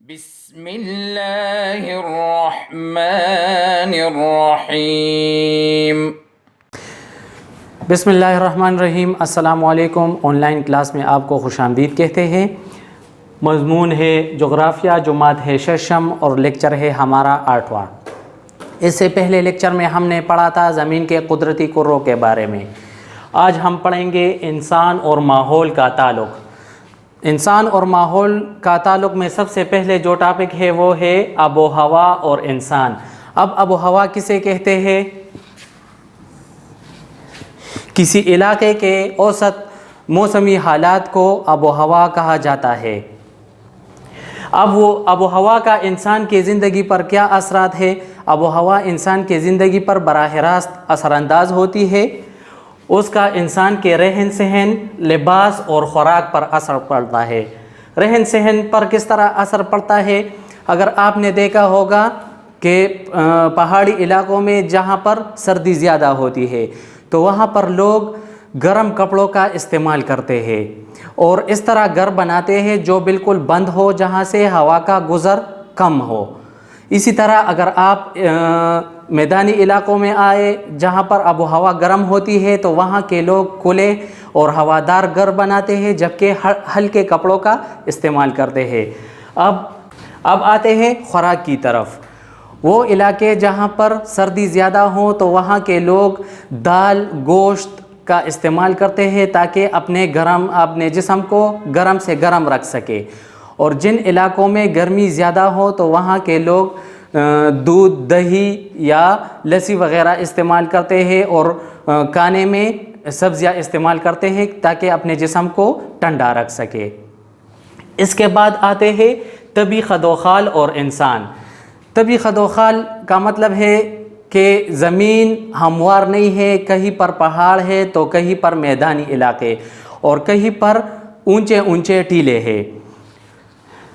بسم اللہ الرحمن الرحیم۔ بسم اللہ الرحمن الرحیم۔ السلام علیکم۔ آن لائن کلاس میں آپ کو خوش آمدید کہتے ہیں۔ مضمون ہے جغرافیہ، جماعت ہے ششم، اور لیکچر ہے ہمارا 8واں۔ اس سے پہلے لیکچر میں ہم نے پڑھا تھا زمین کے قدرتی کروں کے بارے میں۔ آج ہم پڑھیں گے انسان اور ماحول کا تعلق۔ انسان اور ماحول کا تعلق میں سب سے پہلے جو ٹاپک ہے وہ ہے آب و ہوا اور انسان۔ اب آب و ہوا کسے کہتے ہیں؟ کسی علاقے کے اوسط موسمی حالات کو آب و ہوا کہا جاتا ہے۔ اب وہ آب و ہوا کا انسان کی زندگی پر کیا اثرات ہے؟ آب و ہوا انسان کی زندگی پر براہ راست اثر انداز ہوتی ہے۔ اس کا انسان کے رہن سہن، لباس اور خوراک پر اثر پڑتا ہے۔ رہن سہن پر کس طرح اثر پڑتا ہے؟ اگر آپ نے دیکھا ہوگا کہ پہاڑی علاقوں میں جہاں پر سردی زیادہ ہوتی ہے تو وہاں پر لوگ گرم کپڑوں کا استعمال کرتے ہیں اور اس طرح گھر بناتے ہیں جو بالکل بند ہو، جہاں سے ہوا کا گزر کم ہو۔ اسی طرح اگر آپ میدانی علاقوں میں آئے جہاں پر آب و ہوا گرم ہوتی ہے تو وہاں کے لوگ کھلے اور ہوادار گھر بناتے ہیں، جبکہ ہلکے کپڑوں کا استعمال کرتے ہیں۔ اب آتے ہیں خوراک کی طرف۔ وہ علاقے جہاں پر سردی زیادہ ہوں تو وہاں کے لوگ دال، گوشت کا استعمال کرتے ہیں تاکہ اپنے جسم کو گرم سے گرم رکھ سکے، اور جن علاقوں میں گرمی زیادہ ہو تو وہاں کے لوگ دودھ، دہی یا لسی وغیرہ استعمال کرتے ہیں اور کھانے میں سبزیاں استعمال کرتے ہیں تاکہ اپنے جسم کو ٹھنڈا رکھ سکے۔ اس کے بعد آتے ہیں طبی خدوخال اور انسان۔ طبی خدوخال کا مطلب ہے کہ زمین ہموار نہیں ہے، کہیں پر پہاڑ ہے تو کہیں پر میدانی علاقے اور کہیں پر اونچے ٹیلے ہیں۔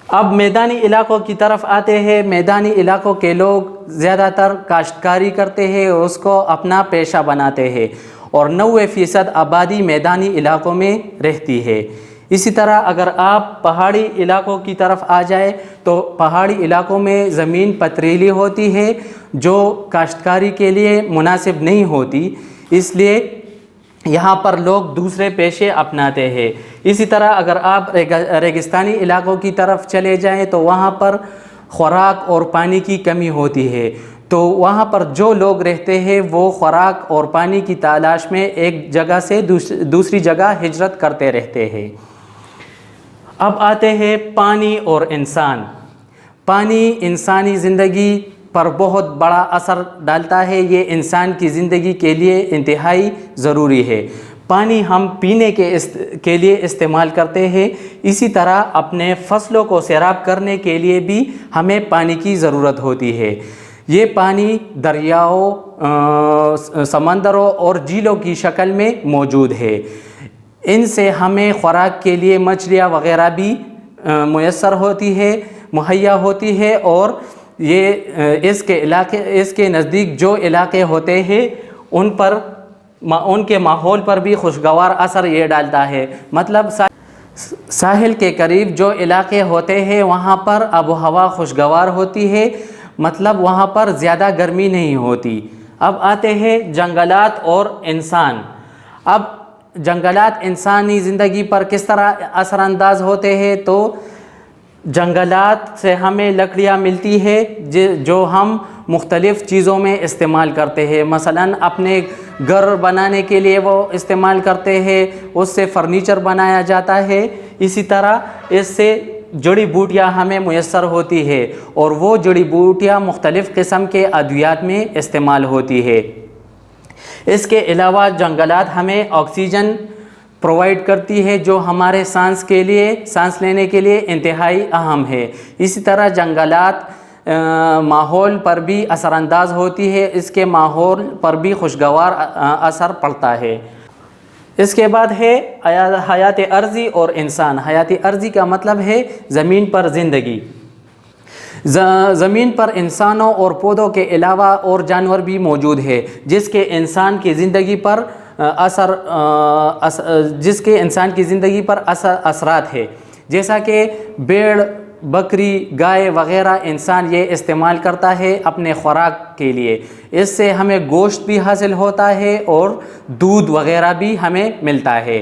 اب میدانی علاقوں کی طرف آتے ہیں۔ میدانی علاقوں کے لوگ زیادہ تر کاشتکاری کرتے ہیں اور اس کو اپنا پیشہ بناتے ہیں، اور 90% آبادی میدانی علاقوں میں رہتی ہے۔ اسی طرح اگر آپ پہاڑی علاقوں کی طرف آ جائے تو پہاڑی علاقوں میں زمین پتریلی ہوتی ہے جو کاشتکاری کے لیے مناسب نہیں ہوتی، اس لیے یہاں پر لوگ دوسرے پیشے اپناتے ہیں۔ اسی طرح اگر آپ ریگستانی علاقوں کی طرف چلے جائیں تو وہاں پر خوراک اور پانی کی کمی ہوتی ہے، تو وہاں پر جو لوگ رہتے ہیں وہ خوراک اور پانی کی تلاش میں ایک جگہ سے دوسری جگہ ہجرت کرتے رہتے ہیں۔ اب آتے ہیں پانی اور انسان۔ پانی انسانی زندگی پر بہت بڑا اثر ڈالتا ہے، یہ انسان کی زندگی کے لیے انتہائی ضروری ہے۔ پانی ہم پینے کے لیے استعمال کرتے ہیں، اسی طرح اپنے فصلوں کو سیراب کرنے کے لیے بھی ہمیں پانی کی ضرورت ہوتی ہے۔ یہ پانی دریاؤں، سمندروں اور جھیلوں کی شکل میں موجود ہے۔ ان سے ہمیں خوراک کے لیے مچھلیاں وغیرہ بھی مہیا ہوتی ہے، اور یہ اس کے نزدیک جو علاقے ہوتے ہیں ان کے ماحول پر بھی خوشگوار اثر یہ ڈالتا ہے۔ مطلب ساحل کے قریب جو علاقے ہوتے ہیں وہاں پر آب و ہوا خوشگوار ہوتی ہے، مطلب وہاں پر زیادہ گرمی نہیں ہوتی۔ اب آتے ہیں جنگلات اور انسان۔ اب جنگلات انسانی زندگی پر کس طرح اثر انداز ہوتے ہیں؟ تو جنگلات سے ہمیں لکڑیاں ملتی ہے جو ہم مختلف چیزوں میں استعمال کرتے ہیں، مثلاً اپنے گھر بنانے کے لیے وہ استعمال کرتے ہیں، اس سے فرنیچر بنایا جاتا ہے۔ اسی طرح اس سے جڑی بوٹیاں ہمیں میسر ہوتی ہے، اور وہ جڑی بوٹیاں مختلف قسم کے ادویات میں استعمال ہوتی ہے۔ اس کے علاوہ جنگلات ہمیں آکسیجن پرووائڈ کرتی ہے جو ہمارے سانس لینے کے لیے انتہائی اہم ہے۔ اسی طرح جنگلات ماحول پر بھی اثر انداز ہوتی ہے، اس کے ماحول پر بھی خوشگوار اثر پڑتا ہے۔ اس کے بعد ہے حیات ارضی اور انسان۔ حیات ارضی کا مطلب ہے زمین پر زندگی۔ زمین پر انسانوں اور پودوں کے علاوہ اور جانور بھی موجود ہے جس کے انسان کی زندگی پر اثرات ہے، جیسا کہ پیڑ بکری گائے وغیرہ انسان یہ استعمال کرتا ہے اپنے خوراک کے لیے، اس سے ہمیں گوشت بھی حاصل ہوتا ہے اور دودھ وغیرہ بھی ہمیں ملتا ہے۔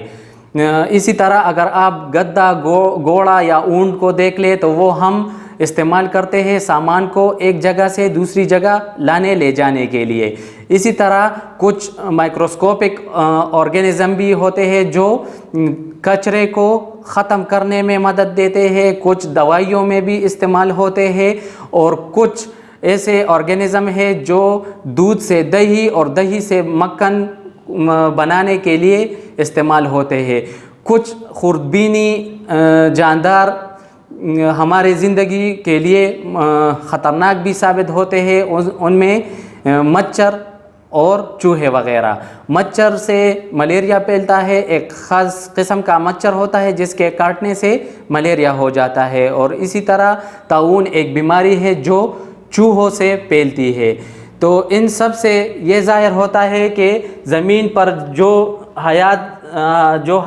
اسی طرح اگر آپ گدھا، گھوڑا یا اونٹ کو دیکھ لیں تو وہ ہم استعمال کرتے ہیں سامان کو ایک جگہ سے دوسری جگہ لانے لے جانے کے لیے۔ اسی طرح کچھ مائکروسکوپک آرگینزم بھی ہوتے ہیں جو کچرے کو ختم کرنے میں مدد دیتے ہیں، کچھ دوائیوں میں بھی استعمال ہوتے ہیں، اور کچھ ایسے آرگینزم ہیں جو دودھ سے دہی اور دہی سے مکھن بنانے کے لیے استعمال ہوتے ہیں۔ کچھ خوردبینی جاندار ہمارے زندگی کے لیے خطرناک بھی ثابت ہوتے ہیں، ان میں مچھر اور چوہے وغیرہ۔ مچھر سے ملیریا پھیلتا ہے، ایک خاص قسم کا مچھر ہوتا ہے جس کے کاٹنے سے ملیریا ہو جاتا ہے، اور اسی طرح طاعون ایک بیماری ہے جو چوہوں سے پھیلتی ہے۔ تو ان سب سے یہ ظاہر ہوتا ہے کہ زمین پر جو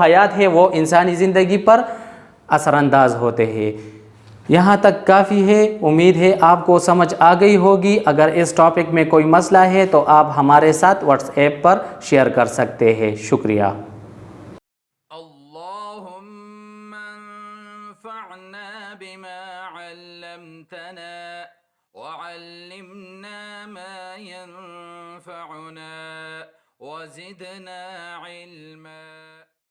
حیات ہے وہ انسانی زندگی پر اثر انداز ہوتے ہیں۔ یہاں تک کافی ہے، امید ہے آپ کو سمجھ آ گئی ہوگی۔ اگر اس ٹاپک میں کوئی مسئلہ ہے تو آپ ہمارے ساتھ واٹس ایپ پر شیئر کر سکتے ہیں۔ شکریہ۔ اللهم انفعنا بما علمتنا وعلمنا ما ينفعنا وزدنا علما۔